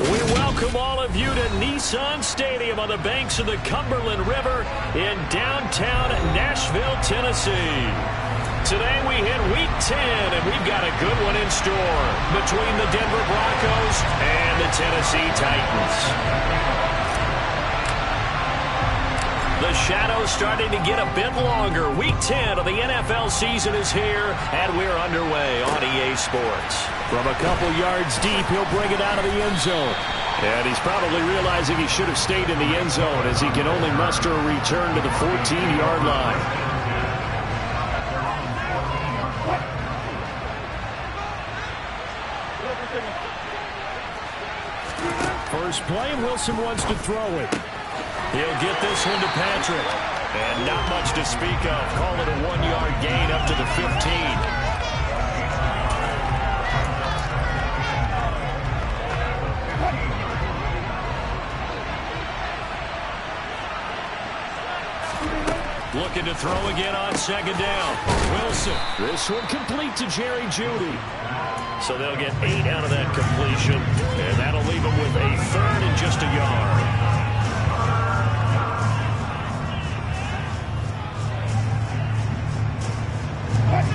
We welcome all of you to Nissan Stadium on the banks of the Cumberland River in downtown Nashville, Tennessee. Today we hit Week 10, and we've got a good one in store between the Denver Broncos and the Tennessee Titans. The shadow's starting to get a bit longer. Week 10 of the NFL season is here, and we're underway on EA Sports. From a couple yards deep, he'll bring it out of the end zone. And he's probably realizing he should have stayed in the end zone as he can only muster a return to the 14-yard line. First play, Wilson wants to throw it. He'll get this one to Patrick. And not much to speak of. Call it a 1-yard gain up to the 15. Looking to throw again on second down. Wilson. This one complete to Jerry Jeudy. So they'll get 8 out of that completion. And that'll leave them with a third and just a yard.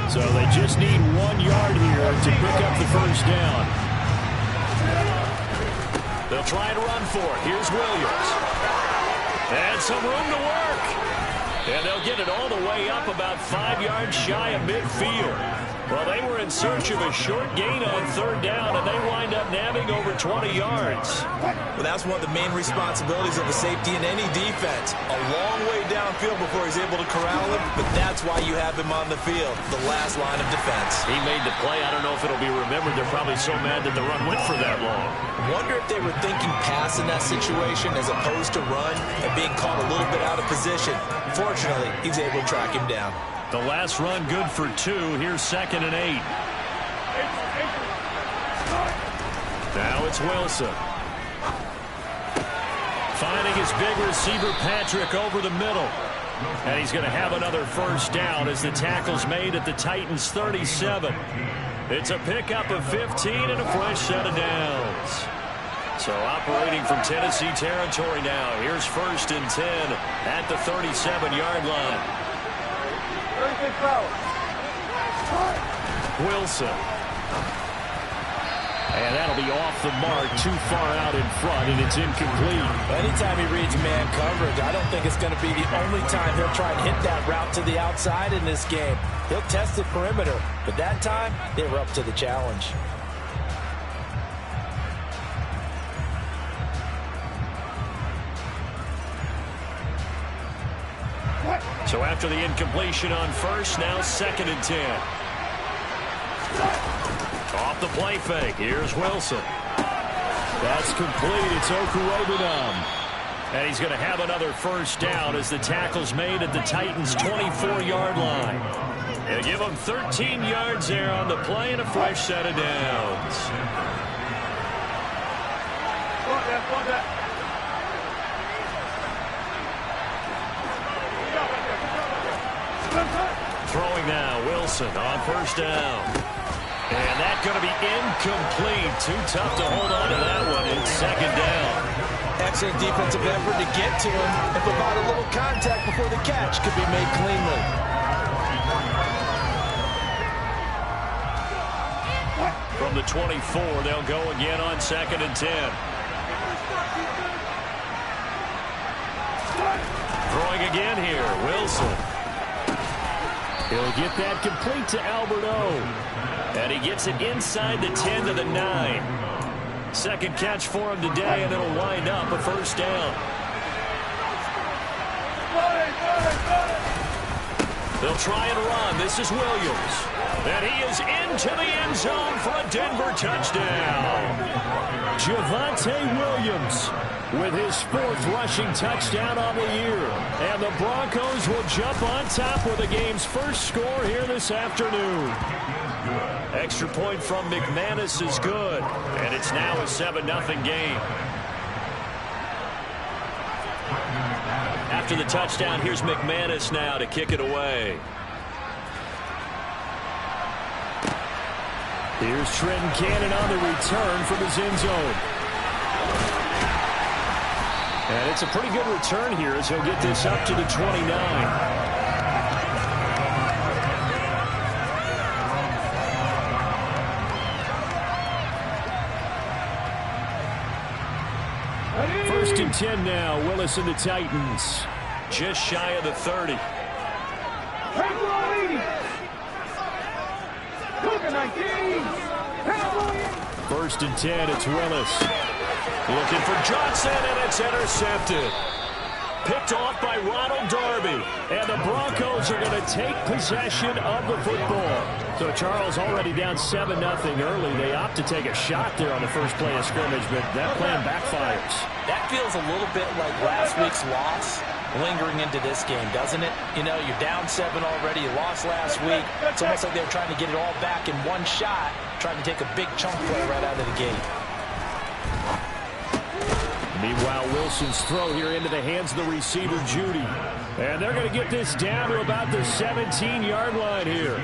So they just need 1 yard here to pick up the first down. They'll try to run for it. Here's Williams. And some room to work. And they'll get it all the way up about 5 yards shy of midfield. Well, they were in search of a short gain on third down, and they wind up nabbing over 20 yards. Well, that's one of the main responsibilities of a safety in any defense. A long way downfield before he's able to corral him, but that's why you have him on the field, the last line of defense. He made the play. I don't know if it'll be remembered. They're probably so mad that the run went for that long. Wonder if they were thinking pass in that situation as opposed to run and being caught a little bit out of position. Fortunately, he's able to track him down. The last run good for 2. Here's 2nd and 8. Now it's Wilson. Finding his big receiver Patrick over the middle. And he's going to have another first down as the tackle's made at the Titans 37. It's a pickup of 15 and a fresh set of downs. So operating from Tennessee territory now. Here's 1st and 10 at the 37-yard line. Wilson. And that'll be off the mark, too far out in front, and it's incomplete. Anytime he reads man coverage, I don't think it's going to be the only time he'll try and hit that route to the outside in this game. He'll test the perimeter, but that time, they were up to the challenge. So after the incompletion on first, now 2nd and 10. Off the play fake. Here's Wilson. That's complete. It's Okuwebunam. And he's going to have another first down as the tackle's made at the Titans' 24-yard line. He'll give them 13 yards there on the play and a fresh set of downs. Throwing now, Wilson on first down. And that's going to be incomplete. Too tough to hold on to that one. It's 2nd down. Excellent defensive effort to get to him and provide a little contact before the catch could be made cleanly. From the 24, they'll go again on 2nd and 10. Throwing again here, Wilson. He'll get that complete to Albert O. And he gets it inside the 10 to the 9. Second catch for him today, and it'll wind up a first down. They'll try and run. This is Williams. And he is into the end zone for a Denver touchdown. Javonte Williams with his 4th rushing touchdown on the year. And the Broncos will jump on top with the game's first score here this afternoon. Extra point from McManus is good. And it's now a 7-0 game. After the touchdown, here's McManus now to kick it away. Here's Trenton Cannon on the return from his end zone. And it's a pretty good return here as he'll get this up to the 29. First and 10 now. Willis and the Titans. Just shy of the 30. First and 10, it's Willis. Looking for Johnson, and it's intercepted. Picked off by Ronald Darby. And the Broncos are going to take possession of the football. So Charles already down 7-0 early. They opt to take a shot there on the first play of scrimmage, but that plan backfires. That feels a little bit like last week's loss lingering into this game, doesn't it? You know, you're down 7 already. You lost last week. It's almost like they were trying to get it all back in one shot, trying to take a big chunk play right out of the gate. Meanwhile, Wilson's throw here into the hands of the receiver, Judy. And they're going to get this down to about the 17-yard line here.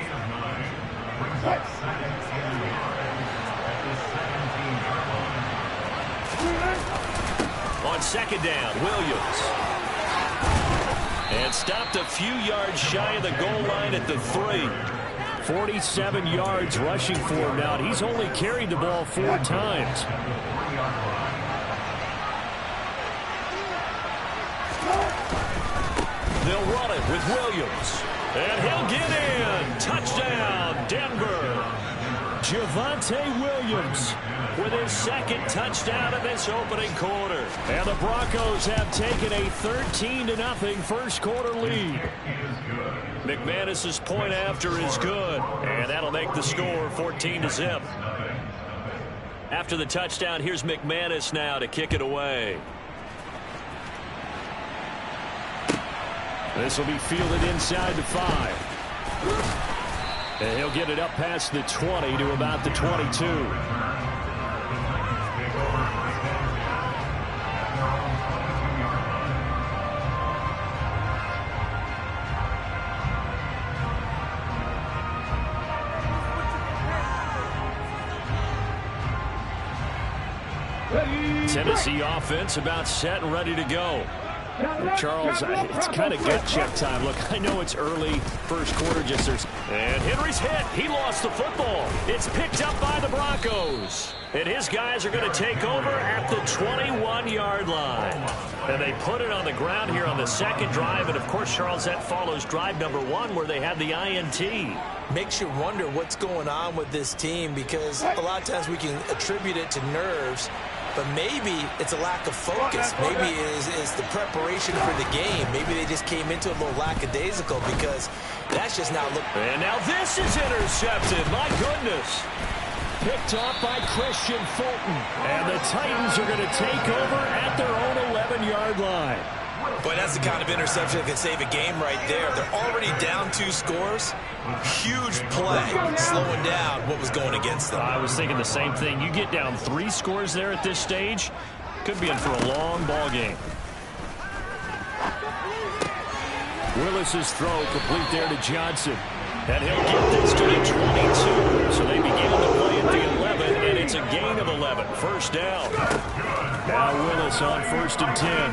On second down, Williams. And stopped a few yards shy of the goal line at the 3. 47 yards rushing for him now. He's only carried the ball 4 times. They'll run it with Williams. And he'll get in. Touchdown, Denver. Javonte Williams with his second touchdown of this opening quarter. And the Broncos have taken a 13-0 first quarter lead. McManus's point after is good. And that'll make the score 14-0. After the touchdown, here's McManus now to kick it away. This will be fielded inside the 5. And he'll get it up past the 20 to about the 22. Tennessee offense about set and ready to go. Charles, it's kind of gut check time. Look, I know it's early, first quarter, just there's... And Henry's hit. He lost the football. It's picked up by the Broncos. And his guys are going to take over at the 21-yard line. And they put it on the ground here on the second drive. And, of course, Charles, that follows drive number 1 where they had the INT. Makes you wonder what's going on with this team because a lot of times we can attribute it to nerves. But maybe it's a lack of focus. Maybe it is the preparation for the game. Maybe they just came into it a little lackadaisical because that's just not looking. And now this is intercepted. My goodness. Picked off by Christian Fulton. And the Titans are going to take over at their own 11-yard line. Boy, that's the kind of interception that can save a game right there. They're already down 2 scores. Huge play, slowing down what was going against them. I was thinking the same thing. You get down 3 scores there at this stage, could be in for a long ball game. Willis's throw complete there to Johnson. And he'll get this to the 22. So they begin to play at the 11, and it's a gain of 11. First down. Now Willis on first and 10.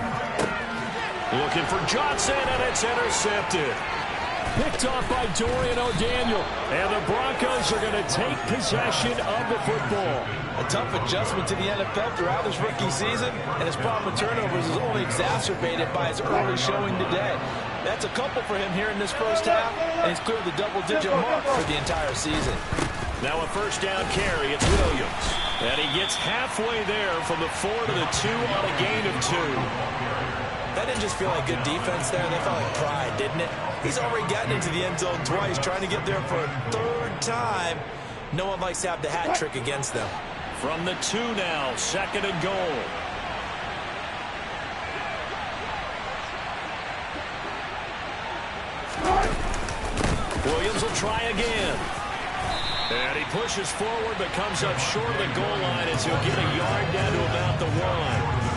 Looking for Johnson, and it's intercepted. Picked off by Dorian O'Daniel. And the Broncos are going to take possession of the football. A tough adjustment to the NFL throughout his rookie season, and his problem with turnovers is only exacerbated by his early showing today. That's a couple for him here in this first half, and he's cleared the double-digit mark for the entire season. Now a first down carry, it's Williams. And he gets halfway there from the 4 to the 2 on a gain of 2. That didn't just feel like good defense there. That felt like pride, didn't it? He's already gotten into the end zone twice, trying to get there for a 3rd time. No one likes to have the hat trick against them. From the 2 now, 2nd and goal. Williams will try again. And he pushes forward but comes up short of the goal line as he'll get a yard down to about the 1.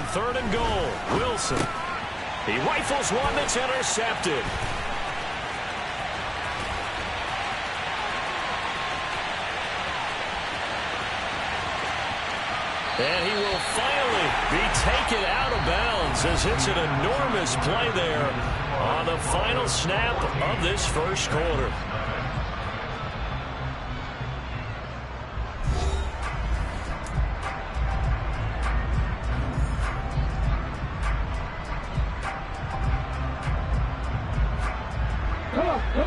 third and goal. Wilson. He rifles one that's intercepted. And he will finally be taken out of bounds as it's an enormous play there on the final snap of this first quarter.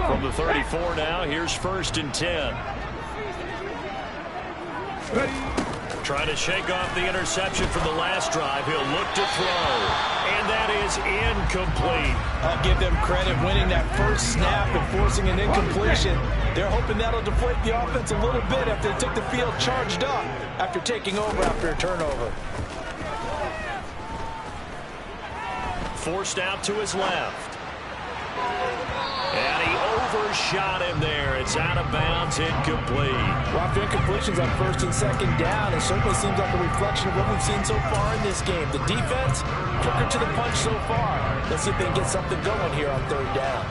From the 34 now, here's 1st and 10. Trying to shake off the interception from the last drive. He'll look to throw. And that is incomplete. I'll give them credit winning that first snap and forcing an incompletion. They're hoping that'll deflate the offense a little bit after they took the field charged up after taking over after a turnover. Forced out to his left. And he overshot him there. It's out of bounds, incomplete. Well, after incompletions on 1st and 2nd down, it certainly seems like a reflection of what we've seen so far in this game. The defense, quicker to the punch so far. Let's see if they can get something going here on 3rd down.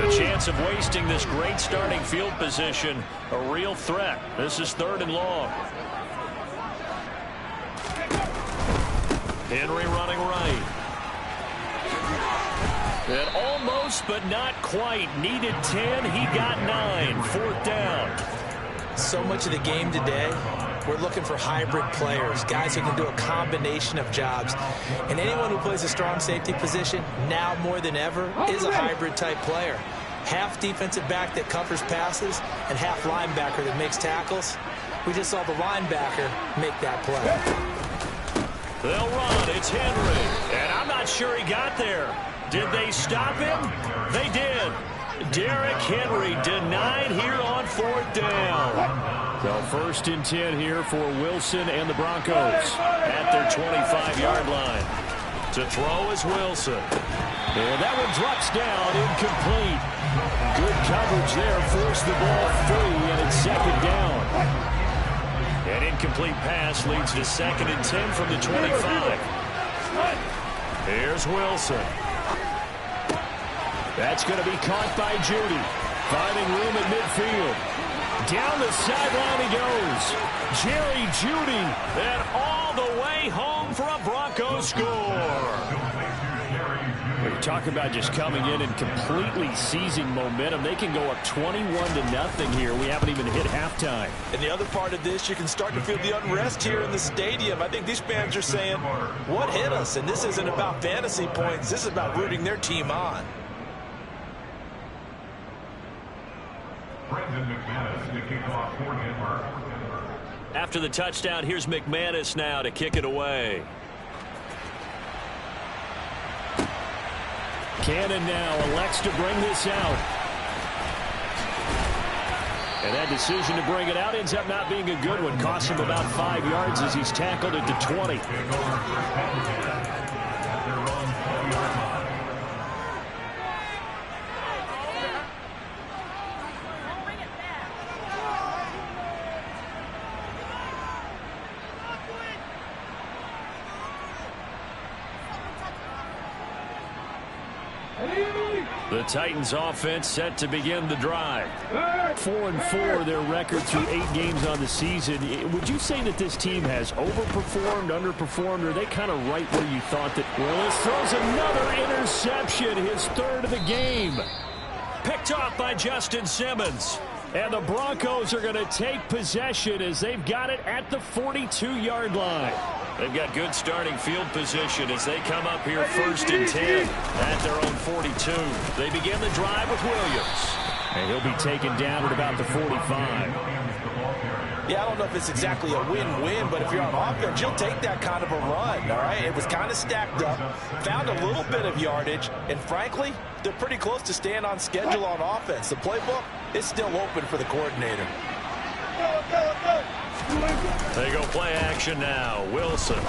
The chance of wasting this great starting field position, a real threat. This is 3rd and long. Henry running right. And almost, but not quite. Needed 10. He got 9. 4th down. So much of the game today, we're looking for hybrid players, guys who can do a combination of jobs. And anyone who plays a strong safety position, now more than ever, is a hybrid-type player. Half defensive back that covers passes and half linebacker that makes tackles. We just saw the linebacker make that play. They'll run. It's Henry. And I'm not sure he got there. Did they stop him? They did. Derrick Henry denied here on 4th down. So 1st and 10 here for Wilson and the Broncos at their 25-yard line. To throw is Wilson. And that one drops down, incomplete. Good coverage there, forced the ball free, and it's 2nd down. An incomplete pass leads to 2nd and 10 from the 25. Here's Wilson. That's going to be caught by Judy. Finding room at midfield. Down the sideline he goes. Jerry Judy. And all the way home for a Broncos score. We're talking about just coming in and completely seizing momentum. They can go up 21-0 here. We haven't even hit halftime. And the other part of this, you can start to feel the unrest here in the stadium. I think these fans are saying, what hit us? And this isn't about fantasy points. This is about rooting their team on. After the touchdown, here's McManus now to kick it away. Cannon now elects to bring this out. And that decision to bring it out ends up not being a good one. Costs him about 5 yards as he's tackled at the 20. The Titans offense set to begin the drive. 4-4 their record through 8 games on the season. Would you say that this team has overperformed, underperformed, or are they kind of right where you thought that? Willis throws another interception, his 3rd of the game. Picked off by Justin Simmons. And the Broncos are going to take possession as they've got it at the 42-yard line. They've got good starting field position as they come up here 1st and 10 at their own 42. They begin the drive with Williams. And he'll be taken down at about the 45. Yeah, I don't know if it's exactly a win-win, but if you're on offense, you'll take that kind of a run, all right? It was kind of stacked up, found a little bit of yardage, and frankly, they're pretty close to staying on schedule on offense. The playbook is still open for the coordinator. They go play action now. Wilson.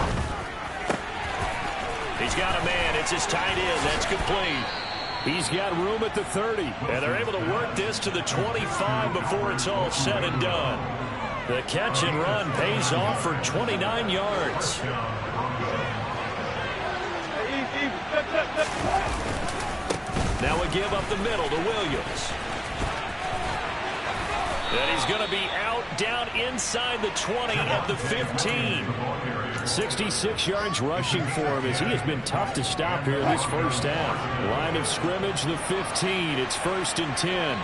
He's got a man. It's his tight end. That's complete. He's got room at the 30. And they're able to work this to the 25 before it's all said and done. The catch and run pays off for 29 yards. Now a give up the middle to Williams. And he's going to be out down inside the 20 at the 15. 66 yards rushing for him as he has been tough to stop here this first half. Line of scrimmage, the 15. It's 1st and 10.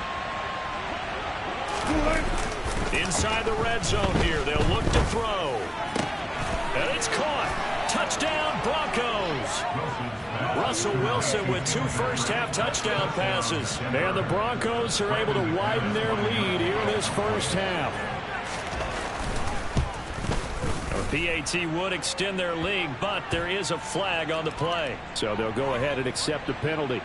Inside the red zone here. They'll look to throw. And it's caught. Touchdown, Broncos. Russell Wilson with 2 first-half touchdown passes. And the Broncos are able to widen their lead here in this first half. PAT would extend their lead, but there is a flag on the play. So they'll go ahead and accept the penalty.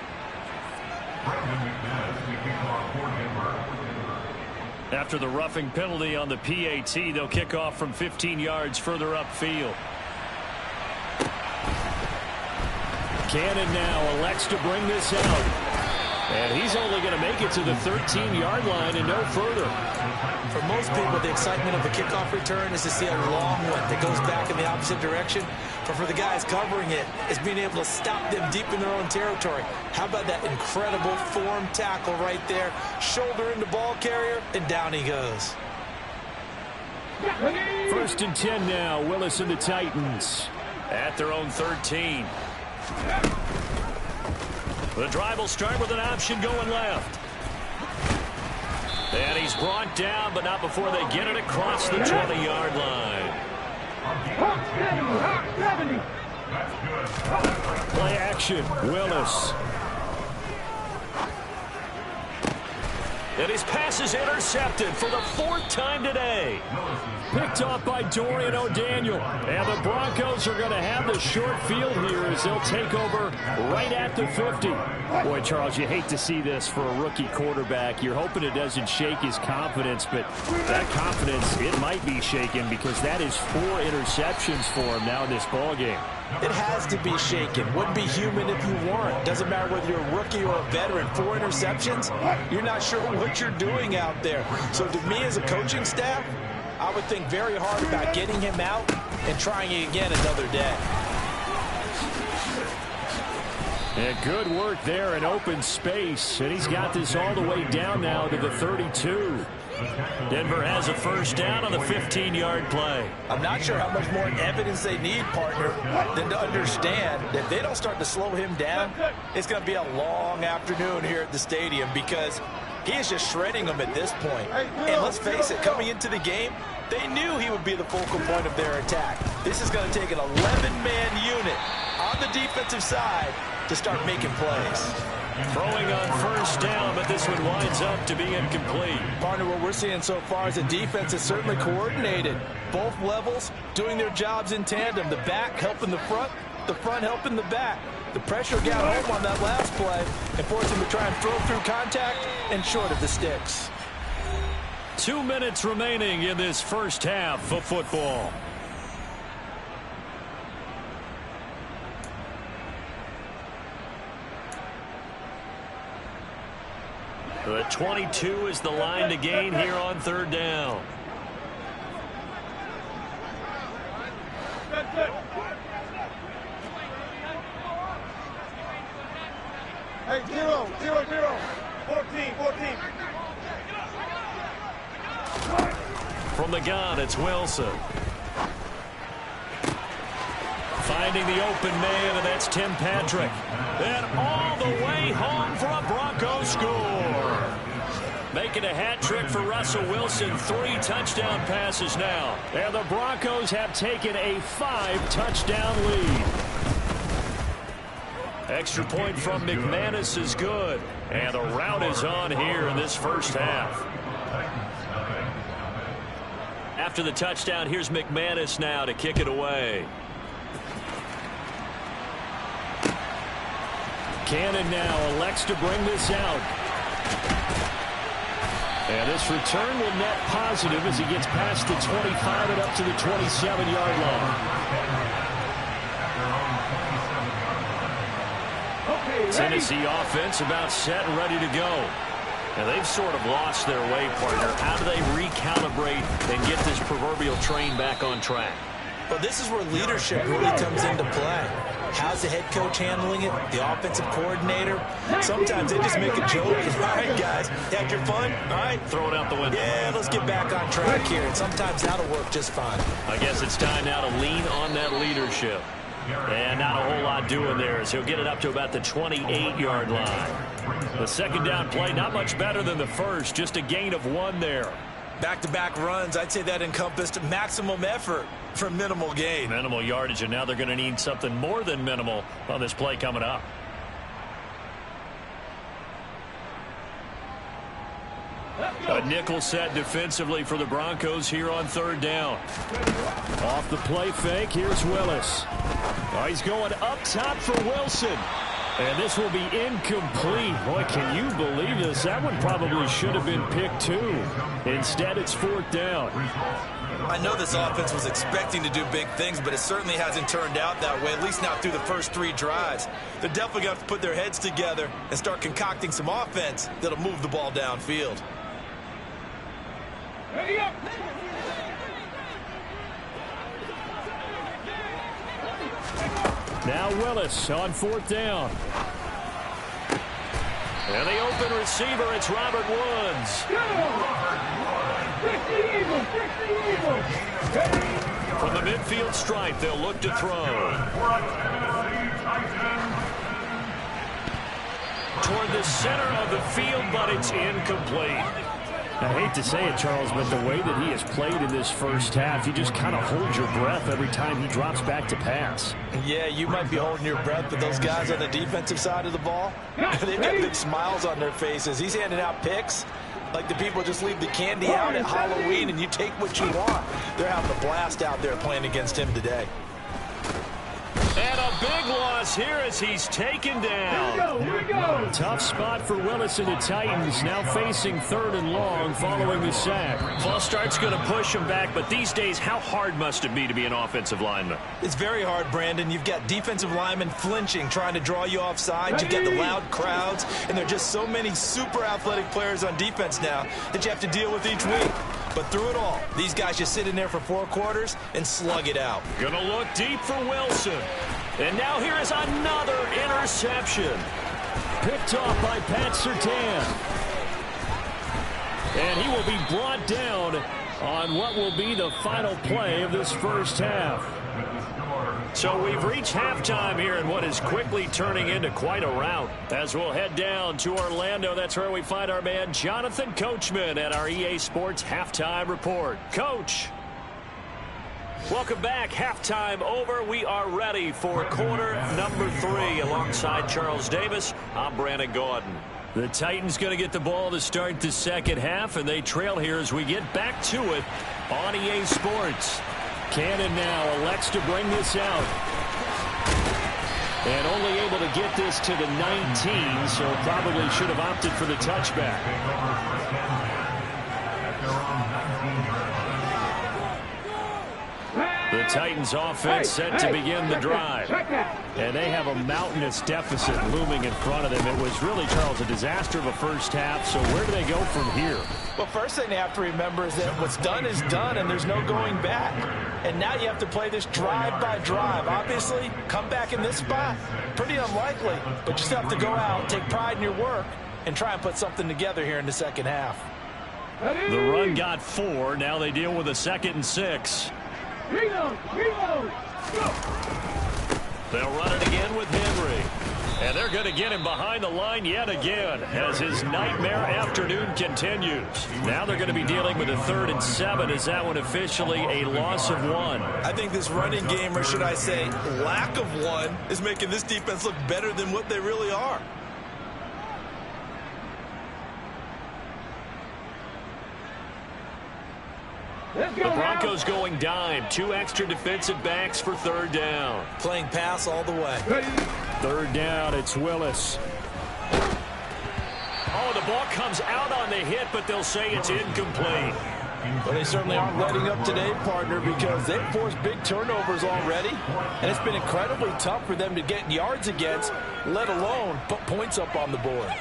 After the roughing penalty on the PAT, they'll kick off from 15 yards further upfield. Cannon now elects to bring this out. And he's only going to make it to the 13-yard line and no further. For most people, the excitement of the kickoff return is to see a long one that goes back in the opposite direction. But for the guys covering it, it's being able to stop them deep in their own territory. How about that incredible form tackle right there? Shoulder in the ball carrier, and down he goes. 1st and 10 now. Willis and the Titans at their own 13. The drive will start with an option going left. And he's brought down, but not before they get it across the 20-yard line. Play action, Willis. And his pass is intercepted for the 4th time today. Picked off by Dorian O'Daniel. And the Broncos are going to have the short field here as they'll take over right at the 50. Boy, Charles, you hate to see this for a rookie quarterback. You're hoping it doesn't shake his confidence, but that confidence, it might be shaken because that is 4 interceptions for him now in this ballgame. It has to be shaken. Wouldn't be human if you weren't. Doesn't matter whether you're a rookie or a veteran. 4 interceptions, you're not sure what you're doing out there. So to me as a coaching staff, I would think very hard about getting him out and trying it again another day. And good work there in open space. And he's got this all the way down now to the 32. Denver has a first down on the 15-yard play. I'm not sure how much more evidence they need, partner, than to understand that if they don't start to slow him down, it's going to be a long afternoon here at the stadium because he is just shredding them at this point. And let's face it, coming into the game, they knew he would be the focal point of their attack. This is going to take an 11-man unit on the defensive side to start making plays. Throwing on first down, but this one winds up to be incomplete. Partner, what we're seeing so far is the defense is certainly coordinated. Both levels doing their jobs in tandem. The back helping the front helping the back. The pressure got home on that last play and forced him to try and throw through contact and short of the sticks. 2 minutes remaining in this first half of football. The 22 is the line to gain here on 3rd down. Hey, 0, 0, 0. 14, 14. From the gun, it's Wilson. Finding the open man, and that's Tim Patrick. And all the way home for a Broncos score. Making a hat trick for Russell Wilson. 3 touchdown passes now. And the Broncos have taken a 5-touchdown lead. Extra point from McManus is good. And the route is on here in this first half. After the touchdown, here's McManus now to kick it away. Cannon now elects to bring this out. And this return will net positive as he gets past the 25 and up to the 27-yard line. Tennessee offense about set and ready to go. And they've sort of lost their way, partner. How do they recalibrate and get this proverbial train back on track? Well, this is where leadership really comes into play. How's the head coach handling it? The offensive coordinator? Sometimes they just make a joke. All right, guys, had your fun? All right. Throw it out the window. Yeah, let's get back on track here. And sometimes that'll work just fine. I guess it's time now to lean on that leadership. And not a whole lot doing there as he'll get it up to about the 28-yard line. The second down play, not much better than the first, just a gain of 1 there. Back-to-back runs, I'd say that encompassed maximum effort for minimal gain. Minimal yardage, and now they're going to need something more than minimal on this play coming up. A nickel set defensively for the Broncos here on third down. Off the play fake, here's Willis. Oh, he's going up top for Wilson. And this will be incomplete. Boy, can you believe this? That one probably should have been picked too. Instead, it's 4th down. I know this offense was expecting to do big things, but it certainly hasn't turned out that way, at least not through the first 3 drives. They're definitely going to have to put their heads together and start concocting some offense that'll move the ball downfield. Ready up. Now Willis on 4th down. And the open receiver, it's Robert Woods. From the midfield stripe, they'll look to throw. Toward the center of the field, but it's incomplete. I hate to say it, Charles, but the way that he has played in this first half, you just kind of hold your breath every time he drops back to pass. Yeah, you might be holding your breath, but those guys on the defensive side of the ball, they've got big smiles on their faces. He's handing out picks like the people just leave the candy out at Halloween and you take what you want. They're having a blast out there playing against him today. And a big loss here as he's taken down. Here we go. Tough spot for Willis and the Titans, now facing 3rd and long following the sack. False start's going to push him back, but these days, how hard must it be to be an offensive lineman? It's very hard, Brandon. You've got defensive linemen flinching, trying to draw you offside. You've got the loud crowds, and there are just so many super athletic players on defense now that you have to deal with each week. But through it all, these guys just sit in there for 4 quarters and slug it out. Gonna look deep for Wilson. And now here is another interception. Picked off by Pat Surtain. And he will be brought down on what will be the final play of this first half. So we've reached halftime here in what is quickly turning into quite a rout. As we'll head down to Orlando, that's where we find our man Jonathan Coachman at our EA Sports Halftime Report. Coach. Welcome back. Halftime over. We are ready for quarter number 3 alongside Charles Davis. I'm Brandon Gordon. The Titans going to get the ball to start the second half, and they trail here as we get back to it on EA Sports. Cannon now elects to bring this out. And only able to get this to the 19, so probably should have opted for the touchback. The Titans offense set to begin the drive. And they have a mountainous deficit looming in front of them. It was really, Charles, a disaster of a first half. So where do they go from here? Well, first thing they have to remember is that what's done is done and there's no going back. And now you have to play this drive by drive. Obviously, come back in this spot, pretty unlikely. But you still have to go out, take pride in your work, and try and put something together here in the second half. The run got 4. Now they deal with a 2nd and 6. Reload. They'll run it again with Henry. And they're going to get him behind the line yet again as his nightmare afternoon continues. Now they're going to be dealing with a 3rd and 7 as that one officially a loss of 1. I think this running game, or should I say lack of one, is making this defense look better than what they really are. The Broncos going dime. 2 extra defensive backs for 3rd down. Playing pass all the way. 3rd down, it's Willis. Oh, the ball comes out on the hit, but they'll say it's incomplete. Well, they certainly aren't letting up today, partner, because they've forced big turnovers already, and it's been incredibly tough for them to get yards against, let alone put points up on the board.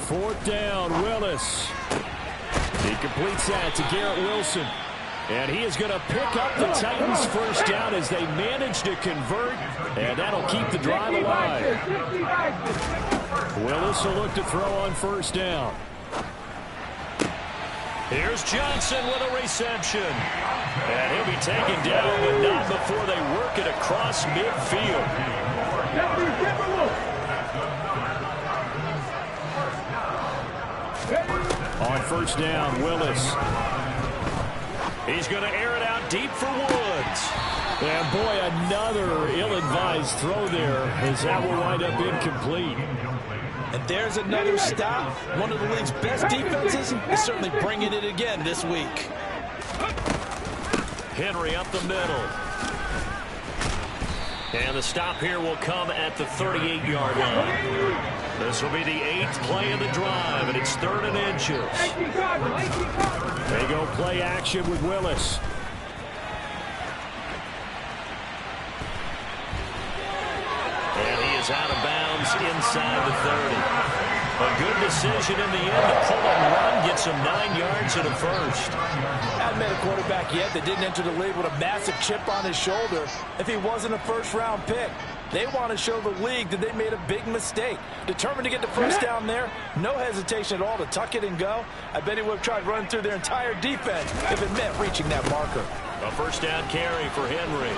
4th down, Willis. He completes that to Garrett Wilson. And he is going to pick up the Titans' 1st down as they manage to convert. And that'll keep the drive alive. Willis will look to throw on 1st down. Here's Johnson with a reception. And he'll be taken down, but not before they work it across midfield. On 1st down, Willis. He's going to air it out deep for Woods. And boy, another ill-advised throw there as that will wind up incomplete. And there's another stop. One of the league's best defenses is certainly bringing it again this week. Henry up the middle. And the stop here will come at the 38-yard line. This will be the 8th play of the drive, and it's 3rd and inches. They go play action with Willis. And he is out of bounds inside the 30. A good decision in the end to pull and run, gets him 9 yards and a 1st. Haven't met a quarterback yet that didn't enter the league with a massive chip on his shoulder if he wasn't a 1st-round pick. They want to show the league that they made a big mistake. Determined to get the 1st down there, no hesitation at all to tuck it and go. I bet he would have tried running through their entire defense if it meant reaching that marker. A 1st down carry for Henry.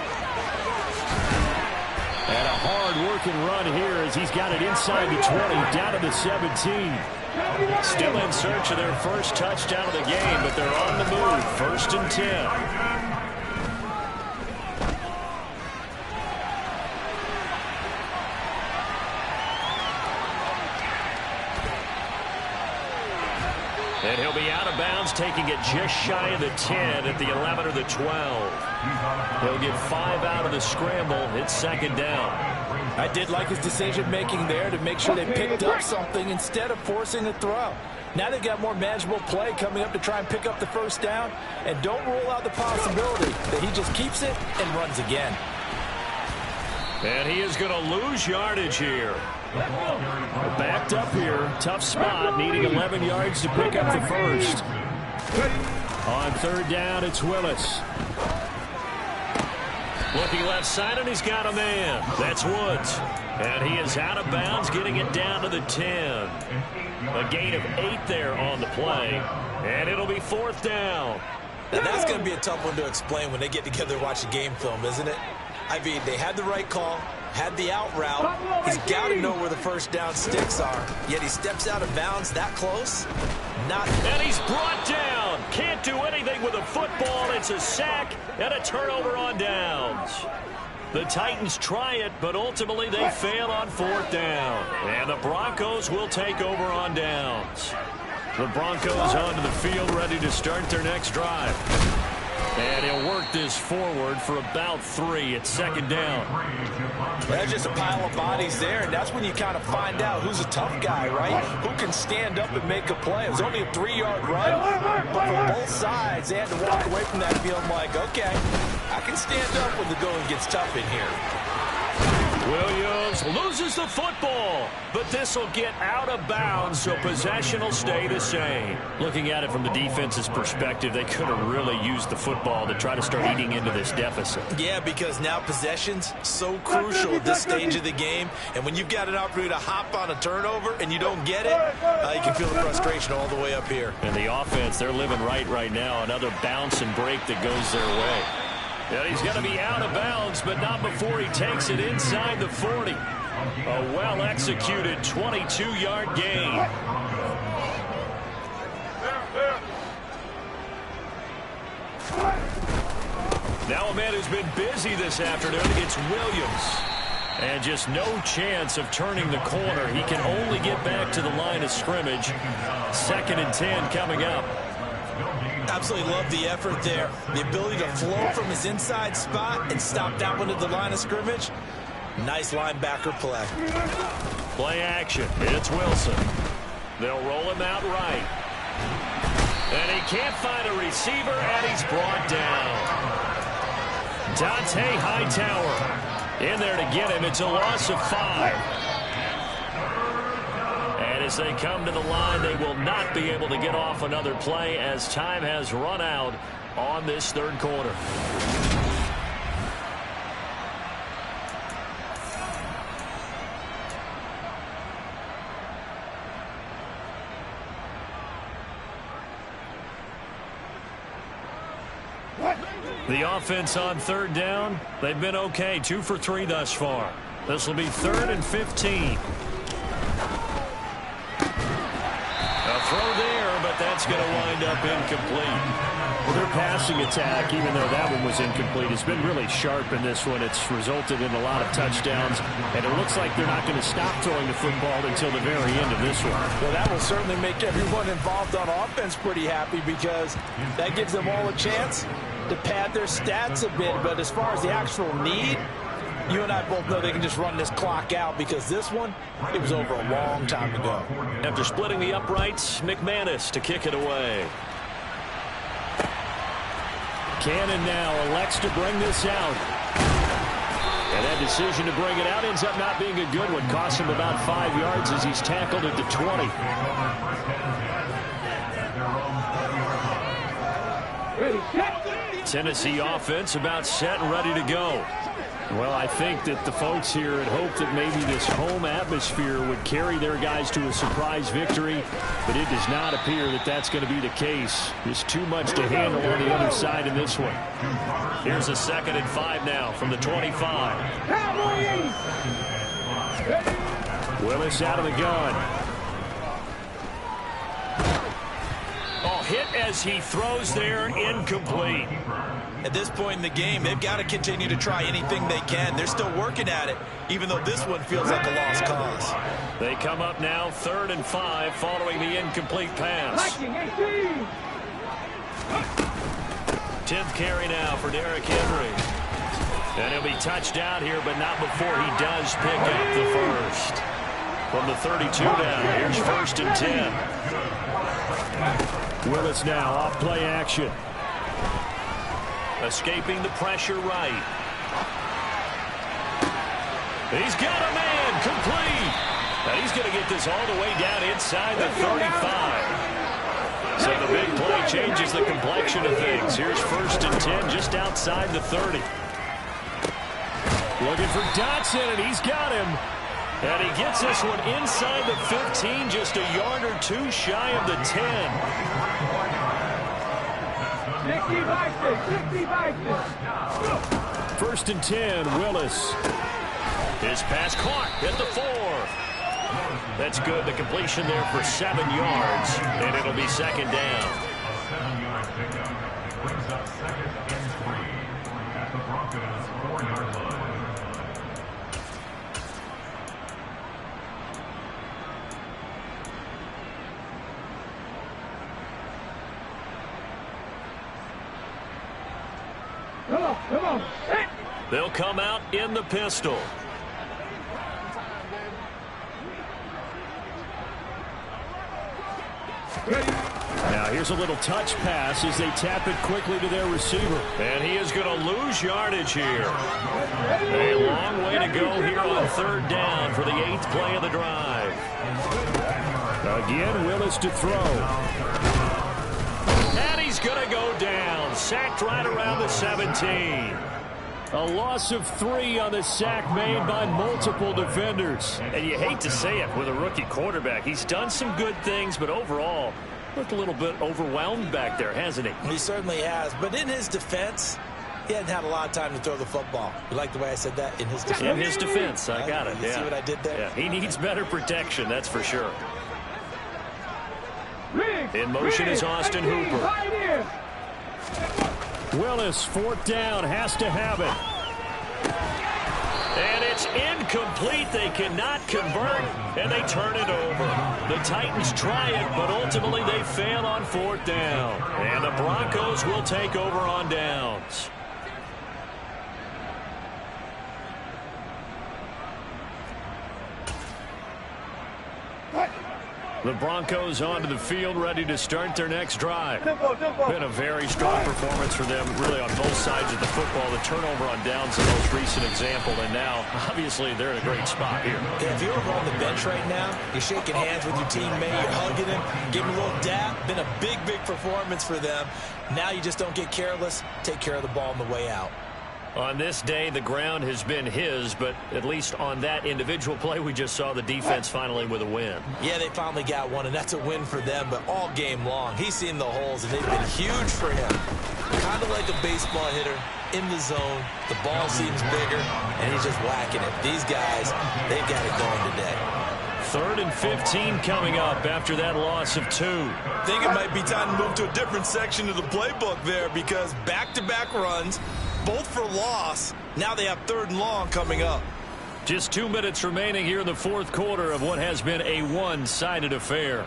And a hard-working run here as he's got it inside the 20, down to the 17. Still in search of their 1st touchdown of the game, but they're on the move. 1st and 10. And he'll be out of bounds, taking it just shy of the 10 at the 11 or the 12. He'll get 5 out of the scramble. It's 2nd down. I did like his decision-making there to make sure they picked up something instead of forcing a throw. Now they've got more manageable play coming up to try and pick up the 1st down. And don't rule out the possibility that he just keeps it and runs again. And he is going to lose yardage here. Backed up here. Tough spot. Needing 11 yards to pick up the 1st. On 3rd down, it's Willis. Looking left side, and he's got a man. That's Woods. And he is out of bounds, getting it down to the 10. A gain of 8 there on the play. And it'll be 4th down. Now that's going to be a tough one to explain when they get together and watch a game film, isn't it? I mean, they had the right call, had the out route. He's got to know where the 1st down sticks are. Yet he steps out of bounds that close. And he's brought down. Can't do anything with a football. It's a sack and a turnover on downs. The Titans try it, but ultimately they fail on 4th down. And the Broncos will take over on downs. The Broncos onto the field, ready to start their next drive. And he'll work this forward for about 3 at 2nd down. That's just a pile of bodies there, and that's when you kind of find out who's a tough guy, right? Who can stand up and make a play. It was only a 3-yard run, but for both sides, they had to walk away from that feeling like, okay, I can stand up when the going gets tough in here. Williams loses the football, but this will get out of bounds, so possession will stay the same. Looking at it from the defense's perspective, they could have really used the football to try to start eating into this deficit. Yeah, because now possession's so crucial at this stage of the game, and when you've got an opportunity to hop on a turnover and you don't get it, you can feel the frustration all the way up here. And the offense, they're living right now. Another bounce and break that goes their way. And he's going to be out of bounds, but not before he takes it inside the 40. A well-executed 22-yard gain. Now a man who's been busy this afternoon against Williams. And just no chance of turning the corner. He can only get back to the line of scrimmage. 2nd and 10 coming up. Absolutely love the effort there. The ability to flow from his inside spot and stop that one at the line of scrimmage. Nice linebacker play. Play action. It's Wilson. They'll roll him out right. And he can't find a receiver, and he's brought down. Dante Hightower in there to get him. It's a loss of 5. And As they come to the line, they will not be able to get off another play as time has run out on this third quarter. The offense on third down, they've been okay. 2 for 3 thus far. This will be 3rd and 15. A throw there, but that's going to wind up incomplete. Well, their passing attack, even though that one was incomplete, has been really sharp in this one. It's resulted in a lot of touchdowns, and it looks like they're not going to stop throwing the football until the very end of this one. Well, that will certainly make everyone involved on offense pretty happy because that gives them all a chance to pad their stats a bit. But as far as the actual need, you and I both know they can just run this clock out because this one, it was over a long time ago. After splitting the uprights, McManus to kick it away. Cannon now elects to bring this out. And that decision to bring it out ends up not being a good one. Costs him about 5 yards as he's tackled at the 20. Tennessee offense about set and ready to go. Well, I think that the folks here had hoped that maybe this home atmosphere would carry their guys to a surprise victory, but it does not appear that that's going to be the case. There's too much to handle on the other side in this one. Here's a 2nd and 5 now from the 25. Willis out of the gun. Oh, hit as he throws there, incomplete. At this point in the game, they've got to continue to try anything they can. They're still working at it, even though this one feels like a lost cause. They come up now 3rd and 5 following the incomplete pass. 10th carry now for Derrick Henry. And he'll be touched out here, but not before he does pick up the first. From the 32 down, here's 1st and 10. Willis now off play action. Escaping the pressure right. He's got a man complete. Now he's going to get this all the way down inside the 35. So the big play changes the complexion of things. Here's 1st and 10 just outside the 30. Looking for Dotson, and he's got him. And he gets this one inside the 15, just a yard or 2 shy of the 10. 1st and 10, Willis. His pass caught at the 4. That's good. The completion there for 7 yards, and it'll be 2nd down. 7-yard pickup brings up 2nd and 3 at the Broncos 4-yard line. Come on. They'll come out in the pistol. Now here's a little touch pass as they tap it quickly to their receiver. And he is going to lose yardage here. A long way to go here on 3rd down for the 8th play of the drive. Again, Willis to throw. And he's going to go down. Sacked right around the 17. A loss of 3 on the sack made by multiple defenders. And you hate to say it with a rookie quarterback. He's done some good things, but overall, looked a little bit overwhelmed back there, hasn't he? He certainly has. But in his defense, he hadn't had a lot of time to throw the football. You like the way I said that? In his defense? In his defense, I got it. You see what I did there? Yeah, he needs better protection, that's for sure. In motion is Austin Hooper. Willis, 4th down, has to have it. And it's incomplete. They cannot convert, and they turn it over. The Titans try it, but ultimately they fail on 4th down. And the Broncos will take over on downs. The Broncos onto the field, ready to start their next drive. Tempo. Been a very strong performance for them, really, on both sides of the football. The turnover on down's the most recent example, and now, obviously, they're in a great spot here. Yeah, if you're over on the bench right now, you're shaking hands with your teammate, you're hugging him, giving him a little dap. Been a big performance for them. Now you just don't get careless. Take care of the ball on the way out. On this day, the ground has been his, but at least on that individual play, we just saw the defense finally with a win. Yeah, they finally got one, and that's a win for them, but all game long, he's seen the holes, and they've been huge for him. Kind of like a baseball hitter in the zone. The ball seems bigger, and he's just whacking it. These guys, they've got it going today. 3rd and 15 coming up after that loss of 2. I think it might be time to move to a different section of the playbook there, because back-to-back runs, both for loss. Now they have 3rd and long coming up. Just 2 minutes remaining here in the 4th quarter of what has been a one-sided affair.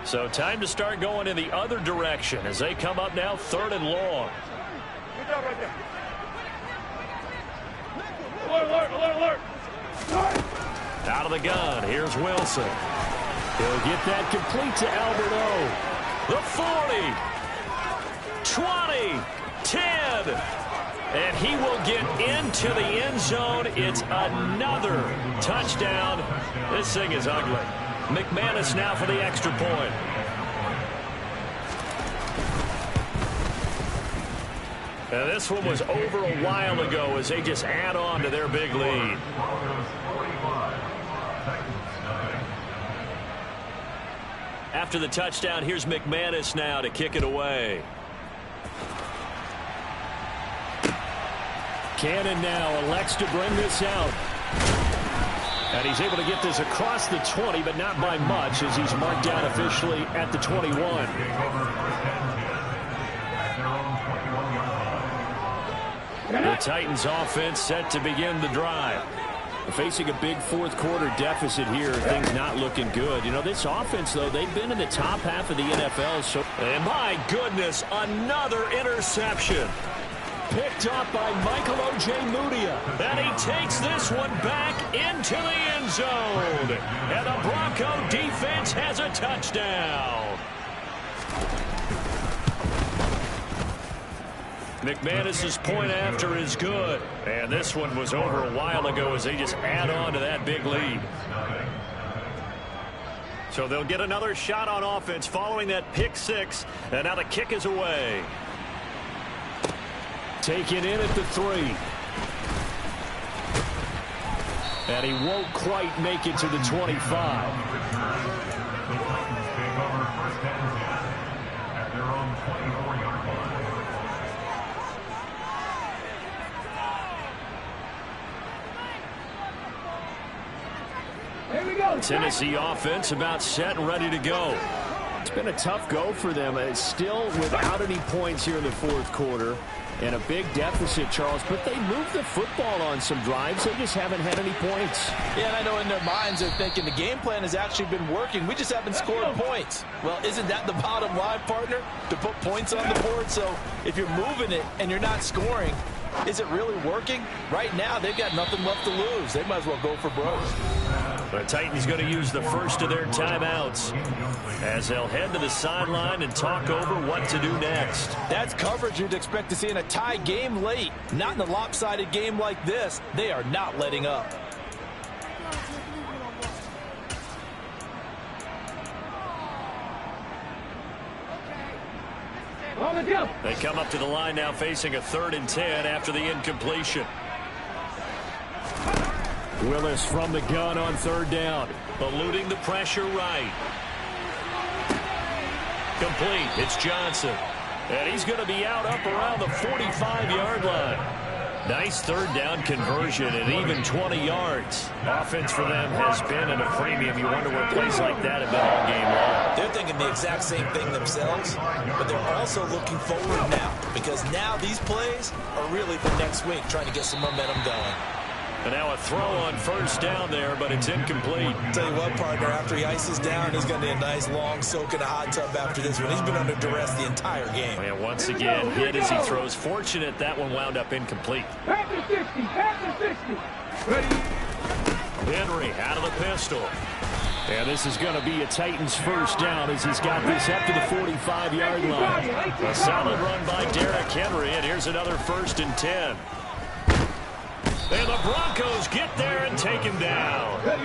So time to start going in the other direction as they come up now 3rd and long. Good job right there. Alert. Out of the gun, here's Wilson. He'll get that complete to Alberto. The 40, 20, 10. And he will get into the end zone. It's another touchdown. This thing is ugly. McManus now for the extra point. Now this one was over a while ago as they just add on to their big lead. After the touchdown, here's McManus now to kick it away. Cannon now elects to bring this out. And he's able to get this across the 20, but not by much, as he's marked down officially at the 21. The Titans offense set to begin the drive. Facing a big 4th quarter deficit here, things not looking good. You know, this offense, though, they've been in the top half of the NFL. So, and my goodness, another interception. Picked up by Michael Ojemudia. And he takes this one back into the end zone. And the Bronco defense has a touchdown. McManus's point after is good. And this one was over a while ago as they just add on to that big lead. So they'll get another shot on offense following that pick 6. And now the kick is away. Taken in at the 3. And he won't quite make it to the 25. Tennessee offense about set and ready to go. It's been a tough go for them. It's still without any points here in the 4th quarter. And a big deficit, Charles. But they moved the football on some drives. They just haven't had any points. Yeah, and I know in their minds they're thinking the game plan has actually been working. We just haven't scored points. Well, isn't that the bottom line, partner? To put points on the board? So if you're moving it and you're not scoring, is it really working? Right now, they've got nothing left to lose. They might as well go for broke. The Titans going to use the first of their timeouts as they'll head to the sideline and talk over what to do next. That's coverage you'd expect to see in a tie game late. Not in a lopsided game like this. They are not letting up. They come up to the line now facing a 3rd and 10 after the incompletion. Willis from the gun on 3rd down. Eluding the pressure right. Complete. It's Johnson. And he's going to be out up around the 45-yard line. Nice 3rd down conversion and even 20 yards. Offense for them has been at a premium. You wonder what plays like that have been all game long. They're thinking the exact same thing themselves, but they're also looking forward now, because now these plays are really for next week, trying to get some momentum going. And now a throw on 1st down there, but it's incomplete. Tell you what, partner, after he ices down, he's going to need a nice long soak in a hot tub after this one. He's been under duress the entire game. And once again, hit as he throws. Fortunate that one wound up incomplete. Pass it 60. Henry out of the pistol. And this is going to be a Titans first down as he's got this up to the 45-yard line. A solid run by Derrick Henry, and here's another 1st and 10. And the Broncos get there and take him down. Well,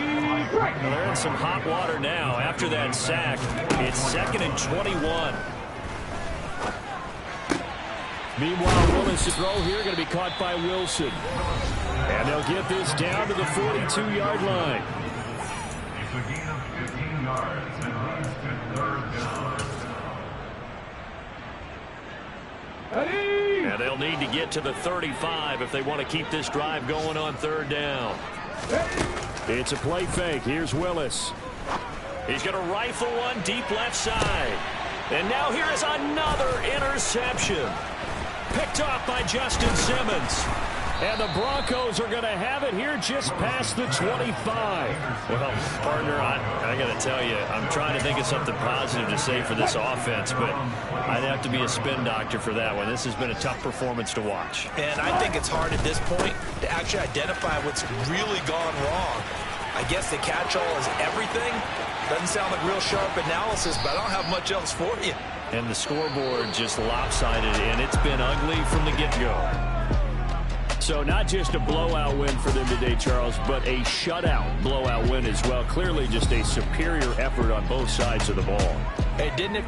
they're in some hot water now. After that sack, it's 2nd and 21. Meanwhile, Willis' throw here going to be caught by Wilson. And they'll get this down to the 42-yard line. It's a gain of 15 yards and runs to 3rd down. And they'll need to get to the 35 if they want to keep this drive going on 3rd down. It's a play fake. Here's Willis. He's going to rifle one deep left side. And now here is another interception. Picked off by Justin Simmons. And the Broncos are going to have it here just past the 25. Well, partner, I got to tell you, I'm trying to think of something positive to say for this offense, but I'd have to be a spin doctor for that one. This has been a tough performance to watch. And I think it's hard at this point to actually identify what's really gone wrong. I guess the catch-all is everything. Doesn't sound like real sharp analysis, but I don't have much else for you. And the scoreboard just lopsided, and it's been ugly from the get-go. So not just a blowout win for them today, Charles, but a shutout blowout win as well. Clearly just a superior effort on both sides of the ball. Hey, didn't it